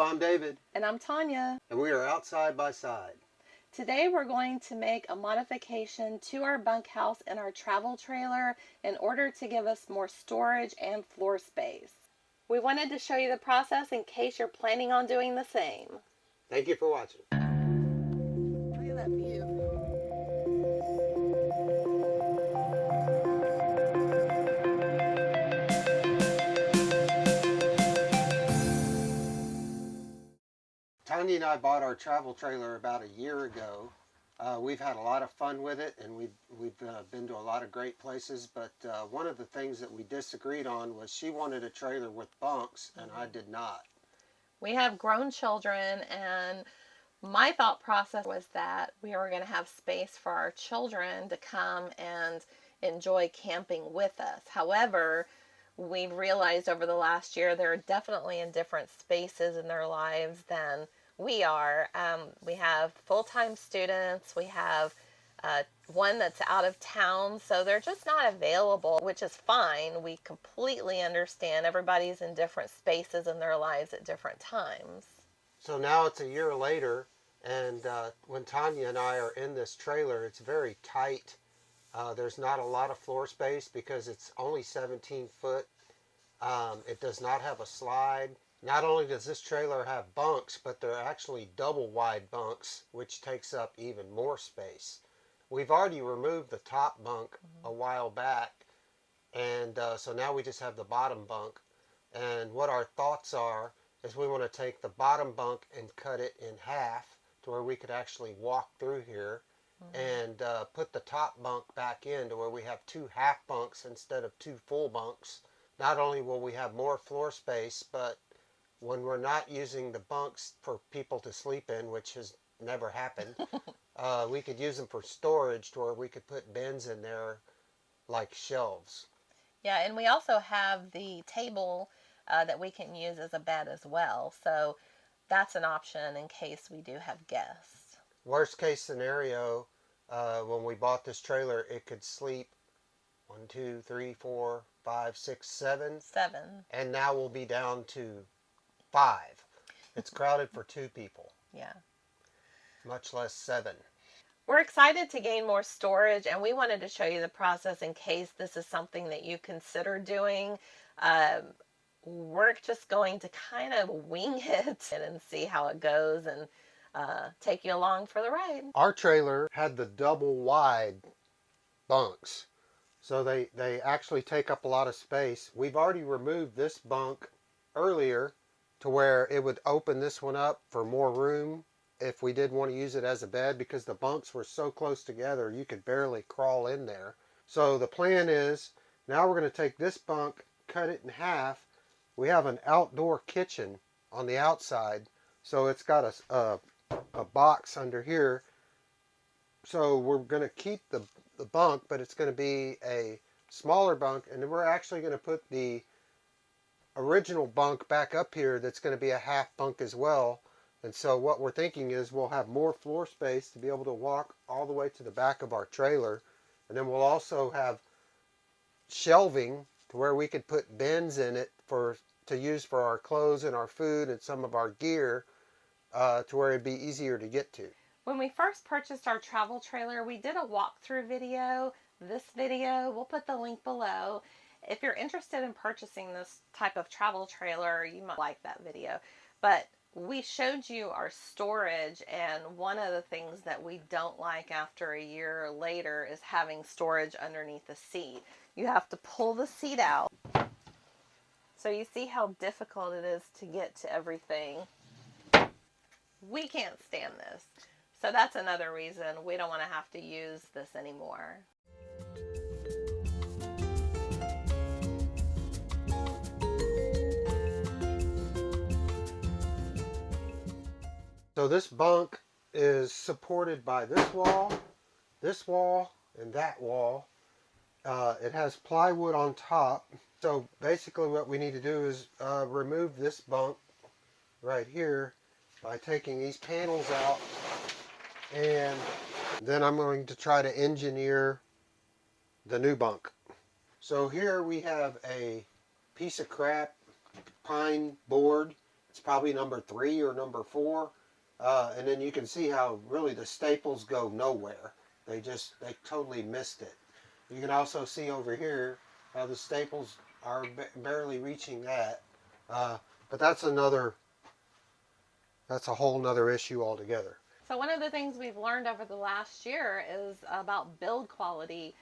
I'm David. And I'm Tanya. And we are out side by side. Today we're going to make a modification to our bunkhouse in our travel trailer in order to give us more storage and floor space. We wanted to show you the process in case you're planning on doing the same. Thank you for watching. Look at that view. Tanya and I bought our travel trailer about a year ago. We've had a lot of fun with it, and we've been to a lot of great places, but one of the things that we disagreed on was she wanted a trailer with bunks, and I did not. We have grown children, and my thought process was that we were going to have space for our children to come and enjoy camping with us. However, we've realized over the last year they're definitely in different spaces in their lives than we are. We have full-time students. We have one that's out of town, so they're just not available, which is fine. We completely understand everybody's in different spaces in their lives at different times. So now it's a year later, and when Tanya and I are in this trailer, it's very tight. There's not a lot of floor space because it's only 17 foot. It does not have a slide. Not only does this trailer have bunks, but they're actually double wide bunks, which takes up even more space. We've already removed the top bunk a while back, and so now we just have the bottom bunk. And what our thoughts are is we want to take the bottom bunk and cut it in half to where we could actually walk through here, and put the top bunk back in to where we have two half bunks instead of two full bunks. Not only will we have more floor space, but when we're not using the bunks for people to sleep in, which has never happened, we could use them for storage to where we could put bins in there like shelves. Yeah, and we also have the table that we can use as a bed as well. So that's an option in case we do have guests. Worst case scenario, when we bought this trailer, it could sleep 1, 2, 3, 4, 5, 6, 7. 7. And now we'll be down to 5. It's crowded for 2 people. Yeah. Much less 7. We're excited to gain more storage, and we wanted to show you the process in case this is something that you consider doing. We're just going to kind of wing it and see how it goes and take you along for the ride. Our trailer had the double wide bunks, so they actually take up a lot of space. We've already removed this bunk earlier to where it would open this one up for more room if we did want to use it as a bed, because the bunks were so close together you could barely crawl in there. So the plan is, now we're going to take this bunk, cut it in half. We have an outdoor kitchen on the outside, so it's got a box under here. So we're going to keep the bunk, but it's going to be a smaller bunk, and then we're actually going to put the original bunk back up here that's going to be a half bunk as well. And so what we're thinking is we'll have more floor space to be able to walk all the way to the back of our trailer, and then we'll also have shelving to where we could put bins in it to use for our clothes and our food and some of our gear, to where it'd be easier to get to. When we first purchased our travel trailer, we did a walkthrough video. This video, we'll put the link below. If you're interested in purchasing this type of travel trailer, you might like that video. But we showed you our storage, and one of the things that we don't like after a year later is having storage underneath the seat. You have to pull the seat out. So you see how difficult it is to get to everything. We can't stand this. So that's another reason we don't want to have to use this anymore. So this bunk is supported by this wall, and that wall. It has plywood on top. So basically what we need to do is remove this bunk right here by taking these panels out, and then I'm going to try to engineer the new bunk. So here we have a piece of crap pine board It's probably number 3 or number 4. And then you can see how really the staples go nowhere. They totally missed it. You can also see over here how the staples are barely reaching that. But that's a whole nother issue altogether. So one of the things we've learned over the last year is about build quality.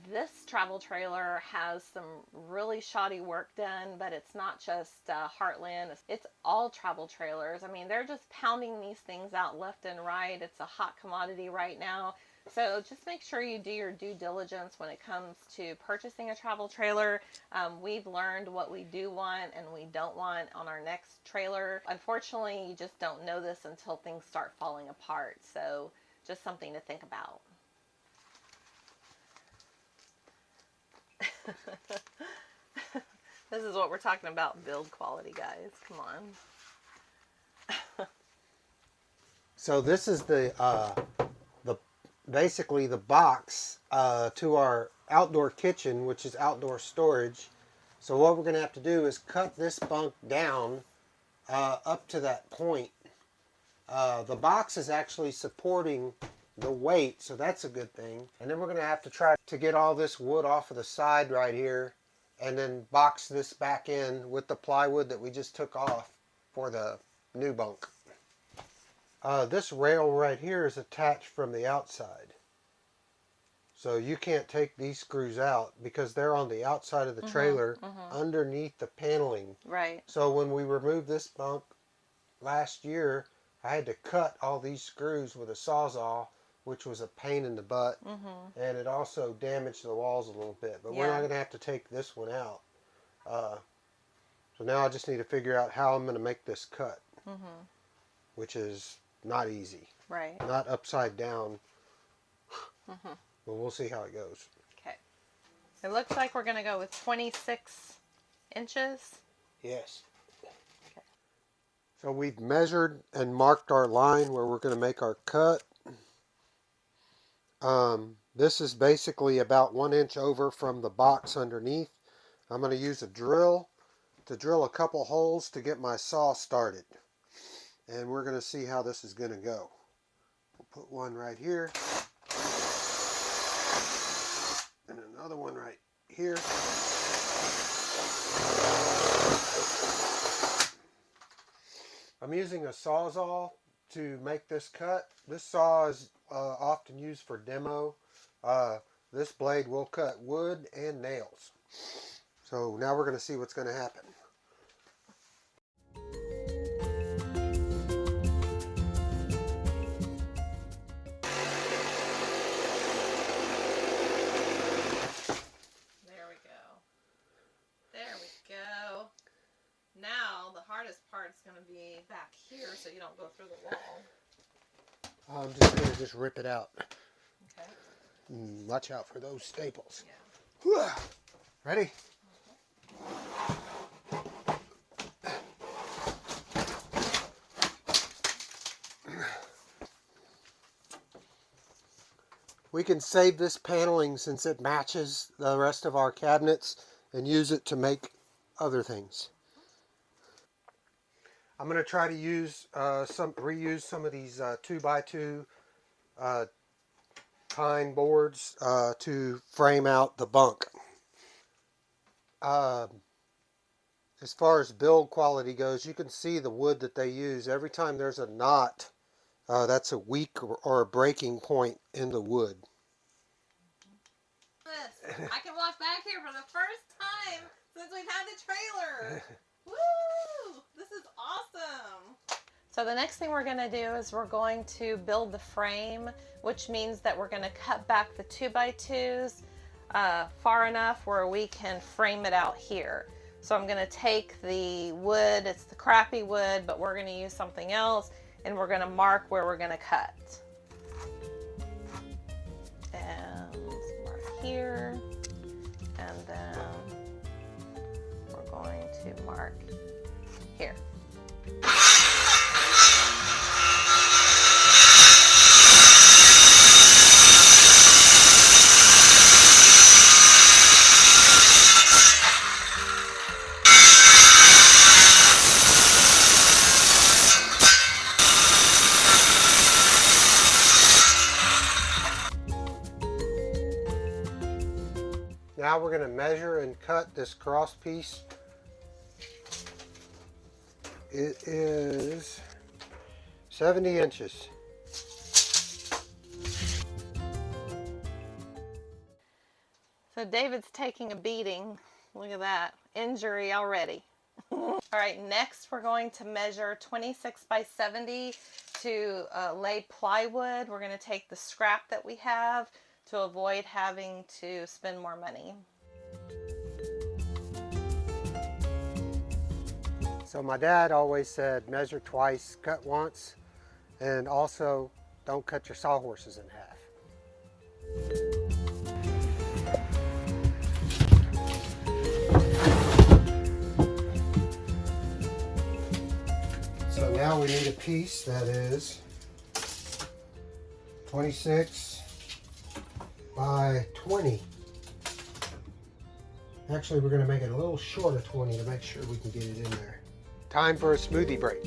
This travel trailer has some really shoddy work done, but it's not just Heartland. It's all travel trailers. I mean, they're just pounding these things out left and right. It's a hot commodity right now. So just make sure you do your due diligence when it comes to purchasing a travel trailer. We've learned what we do want and we don't want on our next trailer. Unfortunately, you just don't know this until things start falling apart. So just something to think about. This is what we're talking about, build quality, guys. Come on. So this is basically the box to our outdoor kitchen, which is outdoor storage. So what we're going to have to do is cut this bunk down up to that point. The box is actually supporting the weight, so that's a good thing. And then we're going to have to try to get all this wood off of the side right here and then box this back in with the plywood that we just took off for the new bunk. This rail right here is attached from the outside. So you can't take these screws out because they're on the outside of the trailer underneath the paneling. Right. So when we removed this bunk last year, I had to cut all these screws with a Sawzall, which was a pain in the butt. And it also damaged the walls a little bit. But we're not going to have to take this one out. So now I just need to figure out how I'm going to make this cut, which is not easy. Right. Not upside down. But we'll see how it goes. Okay. It looks like we're going to go with 26 inches. Yes. Okay. So we've measured and marked our line where we're going to make our cut. This is basically about 1 inch over from the box underneath. I'm going to use a drill to drill a couple holes to get my saw started. And we're going to see how this is going to go. We'll put one right here. And another one right here. I'm using a Sawzall to make this cut. This saw is often used for demo. This blade will cut wood and nails. So now we're going to see what's going to happen. There we go. There we go. Now the hardest part is going to be back here so you don't go through the wall. I'm just going to rip it out. Okay. Watch out for those staples. Yeah. Ready? We can save this paneling since it matches the rest of our cabinets and use it to make other things. I'm going to try to use reuse some of these 2x2 pine boards to frame out the bunk. As far as build quality goes, you can see the wood that they use. Every time there's a knot, that's a weak or a breaking point in the wood. I can walk back here for the first time since we've had the trailer. Woo! This is awesome. So the next thing we're going to do is we're going to build the frame, which means that we're going to cut back the 2x2s far enough where we can frame it out here. So I'm going to take the wood, it's the crappy wood, but we're going to use something else, and we're going to mark where we're going to cut. And mark here, and then we're going to mark here. now we're going to measure and cut this cross piece. It is 70 inches. So David's taking a beating. Look at that. Injury already. All right, next we're going to measure 26 by 70 to lay plywood. We're going to take the scrap that we have to avoid having to spend more money. So my dad always said measure twice, cut once, and also don't cut your sawhorses in half. So now we need a piece that is 26 by 20. Actually, we're going to make it a little short of 20 to make sure we can get it in there. Time for a smoothie break.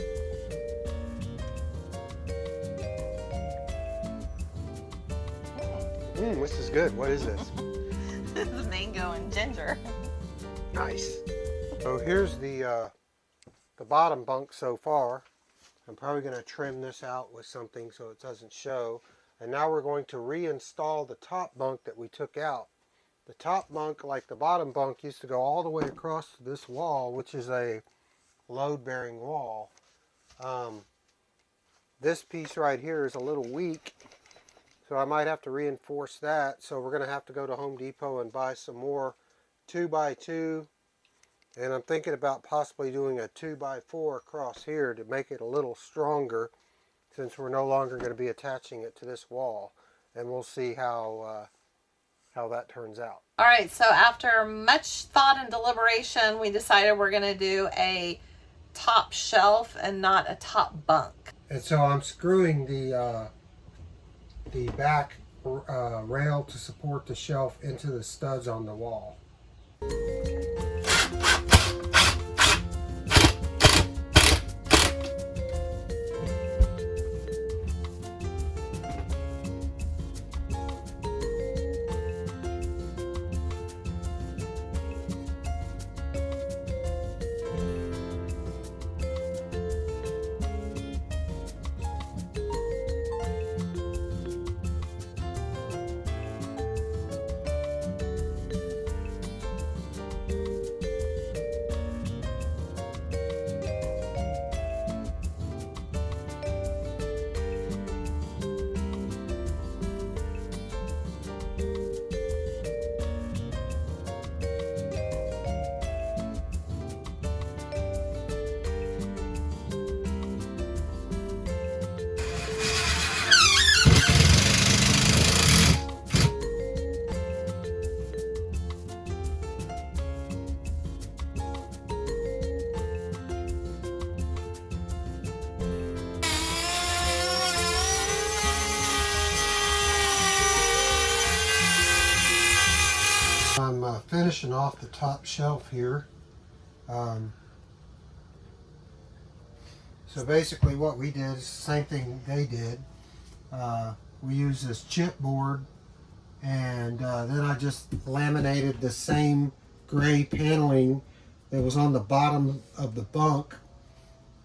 This is good. What is this? This is mango and ginger. Nice. So here's the bottom bunk so far. I'm probably going to trim this out with something so it doesn't show. And now we're going to reinstall the top bunk that we took out. The top bunk, like the bottom bunk, used to go all the way across this wall, which is a load-bearing wall. This piece right here is a little weak, so I might have to reinforce that. So we're going to have to go to Home Depot and buy some more 2x2, and I'm thinking about possibly doing a 2x4 across here to make it a little stronger, since we're no longer going to be attaching it to this wall. And we'll see how that turns out. All right, so after much thought and deliberation, we decided we're going to do a top shelf and not a top bunk. And so I'm screwing the back rail to support the shelf into the studs on the wall. I'm finishing off the top shelf here. So basically what we did is the same thing they did. We used this chipboard, and then I just laminated the same gray paneling that was on the bottom of the bunk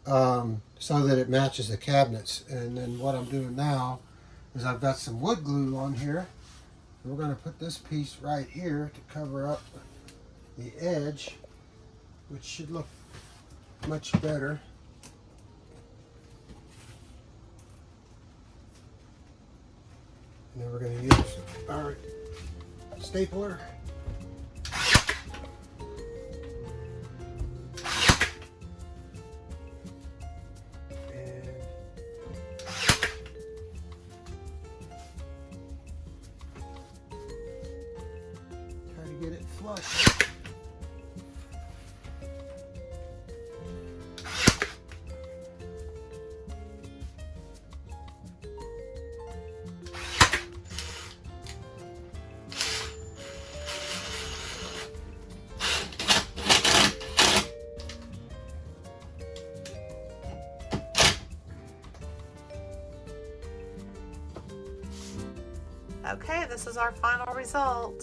so that it matches the cabinets. And then what I'm doing now is I've got some wood glue on here. We're going to put this piece right here to cover up the edge, which should look much better. And then we're going to use our stapler. Get it flush. Okay, this is our final result.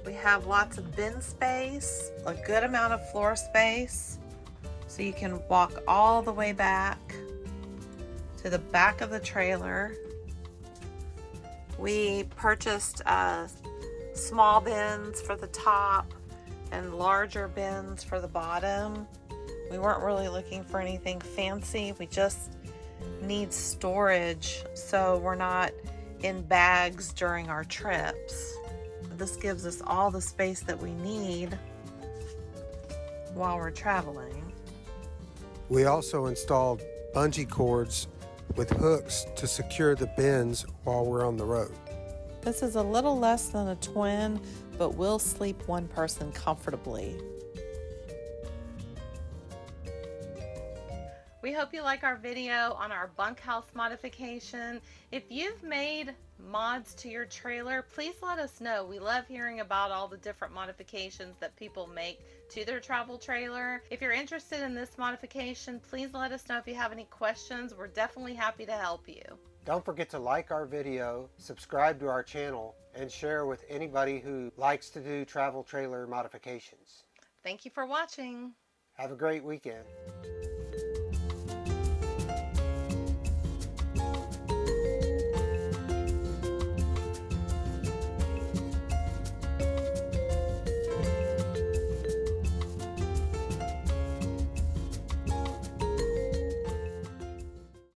We have lots of bin space, a good amount of floor space, so you can walk all the way back to the back of the trailer. We purchased small bins for the top and larger bins for the bottom. We weren't really looking for anything fancy. We just need storage so we're not in bags during our trips. This gives us all the space that we need while we're traveling. We also installed bungee cords with hooks to secure the bins while we're on the road. This is a little less than a twin, but will sleep one person comfortably. We hope you like our video on our bunkhouse modification. If you've made mods to your trailer, please let us know. We love hearing about all the different modifications that people make to their travel trailer. If you're interested in this modification, please let us know if you have any questions. We're definitely happy to help you. Don't forget to like our video, subscribe to our channel, and share with anybody who likes to do travel trailer modifications. Thank you for watching. Have a great weekend.